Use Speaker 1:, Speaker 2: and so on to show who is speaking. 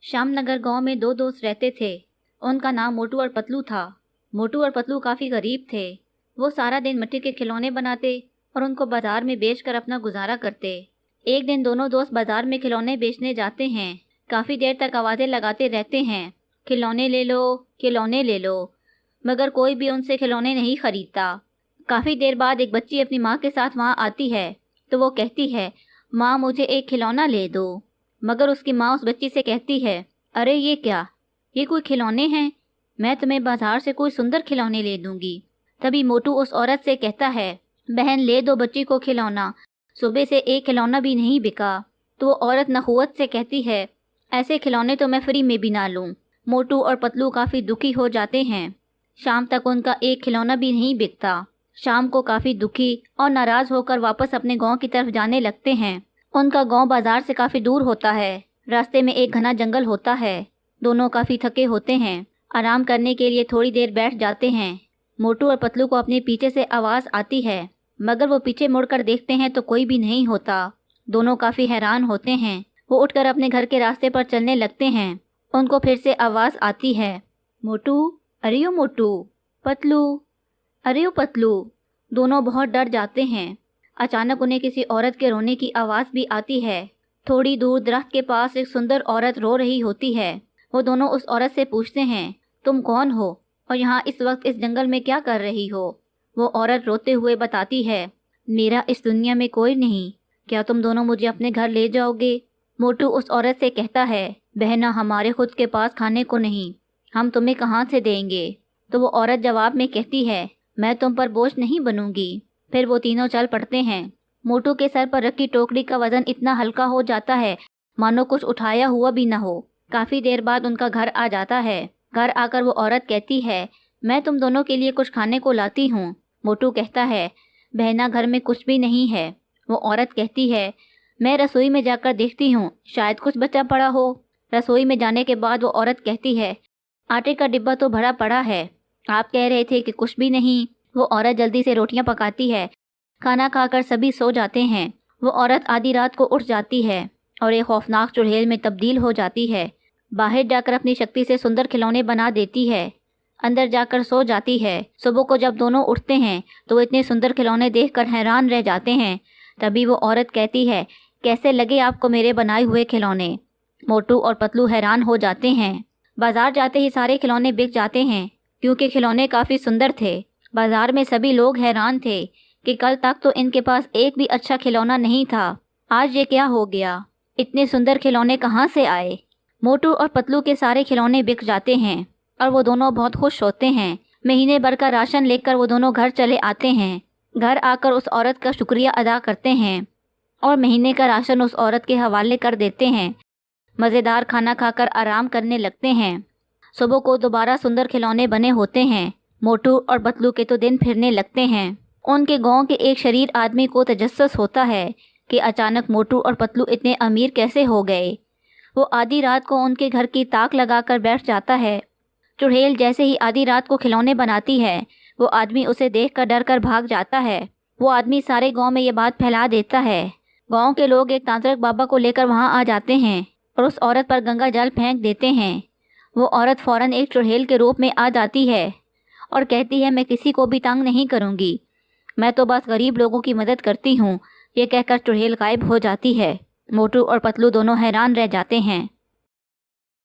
Speaker 1: श्याम नगर गांव में दो दोस्त रहते थे। उनका नाम मोटू और पतलू था। मोटू और पतलू काफ़ी गरीब थे। वो सारा दिन मिट्टी के खिलौने बनाते और उनको बाजार में बेचकर अपना गुजारा करते। एक दिन दोनों दोस्त बाजार में खिलौने बेचने जाते हैं। काफ़ी देर तक आवाज़ें लगाते रहते हैं, खिलौने ले लो, खिलौने ले लो, मगर कोई भी उनसे खिलौने नहीं खरीदता। काफ़ी देर बाद एक बच्ची अपनी माँ के साथ वहाँ आती है तो वो कहती है, माँ मुझे एक खिलौना ले दो। मगर उसकी माँ उस बच्ची से कहती है, अरे ये क्या, ये कोई खिलौने हैं? मैं तुम्हें बाजार से कोई सुंदर खिलौने ले दूंगी। तभी मोटू उस औरत से कहता है, बहन ले दो बच्ची को खिलौना, सुबह से एक खिलौना भी नहीं बिका। तो वो औरत नखुवत से कहती है, ऐसे खिलौने तो मैं फ्री में भी ना लूँ। मोटू और पतलू काफ़ी दुखी हो जाते हैं। शाम तक उनका एक खिलौना भी नहीं बिकता। शाम को काफ़ी दुखी और नाराज़ होकर वापस अपने गांव की तरफ जाने लगते हैं। उनका गांव बाजार से काफ़ी दूर होता है। रास्ते में एक घना जंगल होता है। दोनों काफ़ी थके होते हैं। आराम करने के लिए थोड़ी देर बैठ जाते हैं। मोटू और पतलू को अपने पीछे से आवाज़ आती है, मगर वो पीछे मुड़कर देखते हैं तो कोई भी नहीं होता। दोनों काफ़ी हैरान होते हैं। वो उठकर अपने घर के रास्ते पर चलने लगते हैं। उनको फिर से आवाज़ आती है, मोटू, अरे ओ मोटू, पतलू, अरे ओ पतलू। दोनों बहुत डर जाते हैं। अचानक उन्हें किसी औरत के रोने की आवाज़ भी आती है। थोड़ी दूर दरख्त के पास एक सुंदर औरत रो रही होती है। वो दोनों उस औरत से पूछते हैं, तुम कौन हो और यहाँ इस वक्त इस जंगल में क्या कर रही हो? वो औरत रोते हुए बताती है, मेरा इस दुनिया में कोई नहीं, क्या तुम दोनों मुझे अपने घर ले जाओगे? मोटू उस औरत से कहता है, बहना हमारे खुद के पास खाने को नहीं, हम तुम्हें कहाँ से देंगे? तो वो औरत जवाब में कहती है, मैं तुम पर बोझ नहीं बनूंगी। फिर वो तीनों चल पड़ते हैं। मोटू के सर पर रखी टोकरी का वजन इतना हल्का हो जाता है मानो कुछ उठाया हुआ भी न हो। काफ़ी देर बाद उनका घर आ जाता है। घर आकर वो औरत कहती है, मैं तुम दोनों के लिए कुछ खाने को लाती हूँ। मोटू कहता है, बहना घर में कुछ भी नहीं है। वो औरत कहती है, मैं रसोई में जाकर देखती हूँ, शायद कुछ बचा पड़ा हो। रसोई में जाने के बाद वो औरत कहती है, आटे का डिब्बा तो भरा पड़ा है, आप कह रहे थे कि कुछ भी नहीं। वो औरत जल्दी से रोटियां पकाती है। खाना खाकर सभी सो जाते हैं। वो औरत आधी रात को उठ जाती है और एक खौफनाक चुड़ैल में तब्दील हो जाती है। बाहर जाकर अपनी शक्ति से सुंदर खिलौने बना देती है। अंदर जाकर सो जाती है। सुबह को जब दोनों उठते हैं तो वो इतने सुंदर खिलौने देखकर हैरान रह जाते हैं। तभी वो औरत कहती है, कैसे लगे आपको मेरे बनाए हुए खिलौने? मोटू और पतलू हैरान हो जाते हैं। बाजार जाते ही सारे खिलौने बिक जाते हैं क्योंकि खिलौने काफ़ी सुंदर थे। बाजार में सभी लोग हैरान थे कि कल तक तो इनके पास एक भी अच्छा खिलौना नहीं था, आज ये क्या हो गया? इतने सुंदर खिलौने कहाँ से आए? मोटू और पतलू के सारे खिलौने बिक जाते हैं और वो दोनों बहुत खुश होते हैं। महीने भर का राशन लेकर वो दोनों घर चले आते हैं। घर आकर उस औरत का शुक्रिया अदा करते हैं और महीने का राशन उस औरत के हवाले कर देते हैं। मज़ेदार खाना खाकर आराम करने लगते हैं। सुबह को दोबारा सुंदर खिलौने बने होते हैं। मोटू और पतलू के तो दिन फिरने लगते हैं। उनके गांव के एक शरीर आदमी को तजस्सुस होता है कि अचानक मोटू और पतलू इतने अमीर कैसे हो गए। वो आधी रात को उनके घर की ताक लगाकर बैठ जाता है। चुड़ैल जैसे ही आधी रात को खिलौने बनाती है, वो आदमी उसे देखकर डर कर भाग जाता है। वो आदमी सारे गांव में ये बात फैला देता है। गांव के लोग एक तांत्रिक बाबा को लेकर वहां आ जाते हैं और उस औरत पर गंगा जल फेंक देते हैं। वो औरत फौरन एक चुड़ैल के रूप में आ जाती है और कहती है, मैं किसी को भी तंग नहीं करूँगी, मैं तो बस गरीब लोगों की मदद करती हूँ। ये कहकर चुड़ैल गायब हो जाती है। मोटू और पतलू दोनों हैरान रह जाते हैं।